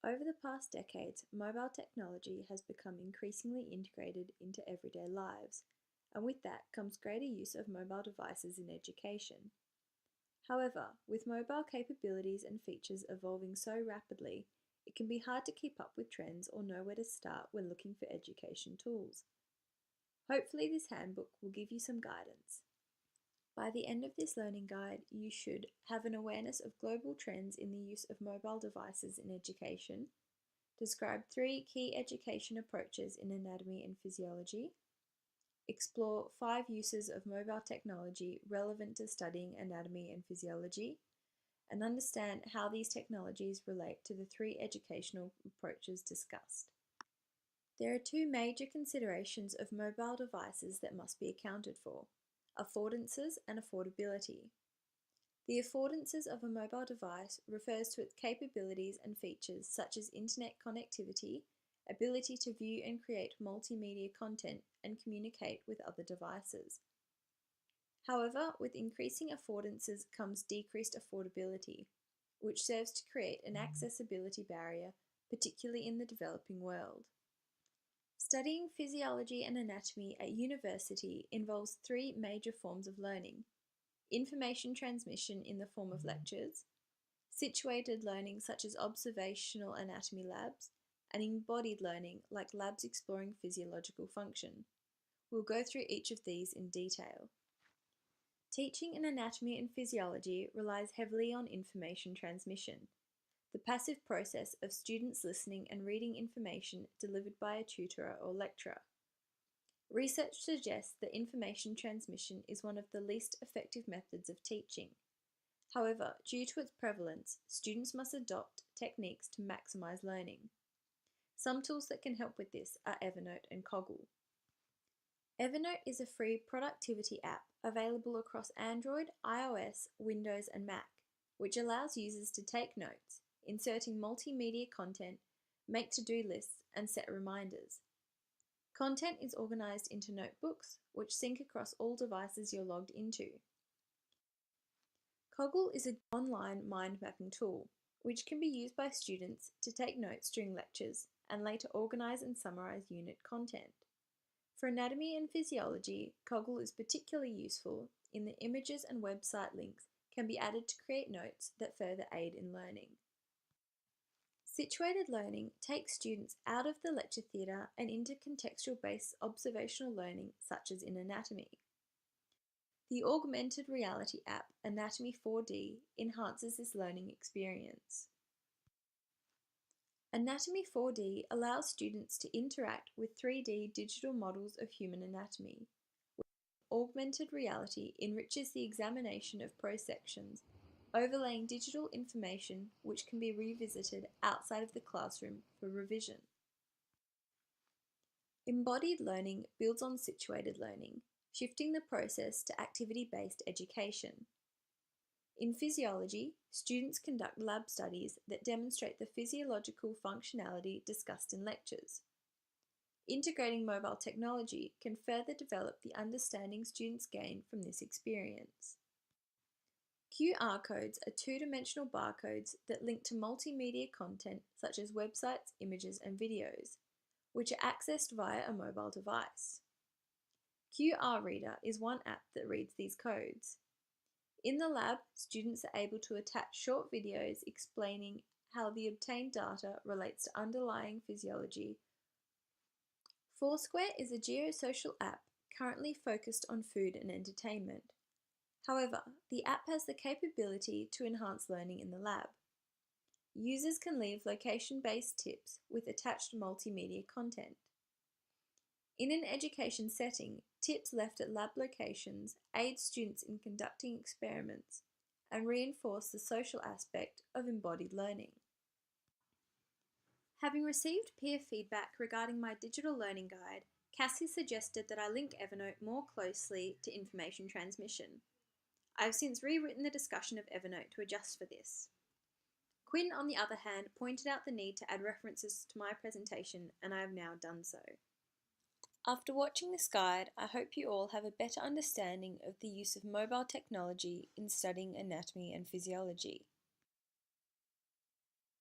Over the past decades, mobile technology has become increasingly integrated into everyday lives, and with that comes greater use of mobile devices in education. However, with mobile capabilities and features evolving so rapidly, it can be hard to keep up with trends or know where to start when looking for education tools. Hopefully, this handbook will give you some guidance. By the end of this learning guide, you should have an awareness of global trends in the use of mobile devices in education, describe 3 key education approaches in anatomy and physiology, explore 5 uses of mobile technology relevant to studying anatomy and physiology, and understand how these technologies relate to the 3 educational approaches discussed. There are 2 major considerations of mobile devices that must be accounted for: affordances and affordability. The affordances of a mobile device refers to its capabilities and features such as internet connectivity, ability to view and create multimedia content, and communicate with other devices. However, with increasing affordances comes decreased affordability, which serves to create an accessibility barrier, particularly in the developing world. Studying physiology and anatomy at university involves 3 major forms of learning: information transmission in the form of lectures, situated learning such as observational anatomy labs, and embodied learning like labs exploring physiological function. We'll go through each of these in detail. Teaching in anatomy and physiology relies heavily on information transmission, the passive process of students listening and reading information delivered by a tutor or lecturer. Research suggests that information transmission is one of the least effective methods of teaching. However, due to its prevalence, students must adopt techniques to maximize learning. Some tools that can help with this are Evernote and Koggle. Evernote is a free productivity app available across Android, iOS, Windows, and Mac, which allows users to take notes, inserting multimedia content, make to-do lists, and set reminders. Content is organized into notebooks, which sync across all devices you're logged into. Koggle is an online mind mapping tool, which can be used by students to take notes during lectures and later organize and summarize unit content. For anatomy and physiology, Koggle is particularly useful in that images and website links can be added to create notes that further aid in learning. Situated learning takes students out of the lecture theatre and into contextual-based observational learning such as in anatomy. The augmented reality app Anatomy 4D enhances this learning experience. Anatomy 4D allows students to interact with 3D digital models of human anatomy. Augmented reality enriches the examination of prosections, overlaying digital information which can be revisited outside of the classroom for revision. Embodied learning builds on situated learning, shifting the process to activity-based education. In physiology, students conduct lab studies that demonstrate the physiological functionality discussed in lectures. Integrating mobile technology can further develop the understanding students gain from this experience. QR codes are 2-dimensional barcodes that link to multimedia content such as websites, images, and videos, which are accessed via a mobile device. QR Reader is one app that reads these codes. In the lab, students are able to attach short videos explaining how the obtained data relates to underlying physiology. Foursquare is a geosocial app currently focused on food and entertainment. However, the app has the capability to enhance learning in the lab. Users can leave location-based tips with attached multimedia content. In an education setting, tips left at lab locations aid students in conducting experiments and reinforce the social aspect of embodied learning. Having received peer feedback regarding my digital learning guide, Cassie suggested that I link Evernote more closely to information transmission. I have since rewritten the discussion of Evernote to adjust for this. Quinn, on the other hand, pointed out the need to add references to my presentation, and I have now done so. After watching this guide, I hope you all have a better understanding of the use of mobile technology in studying anatomy and physiology.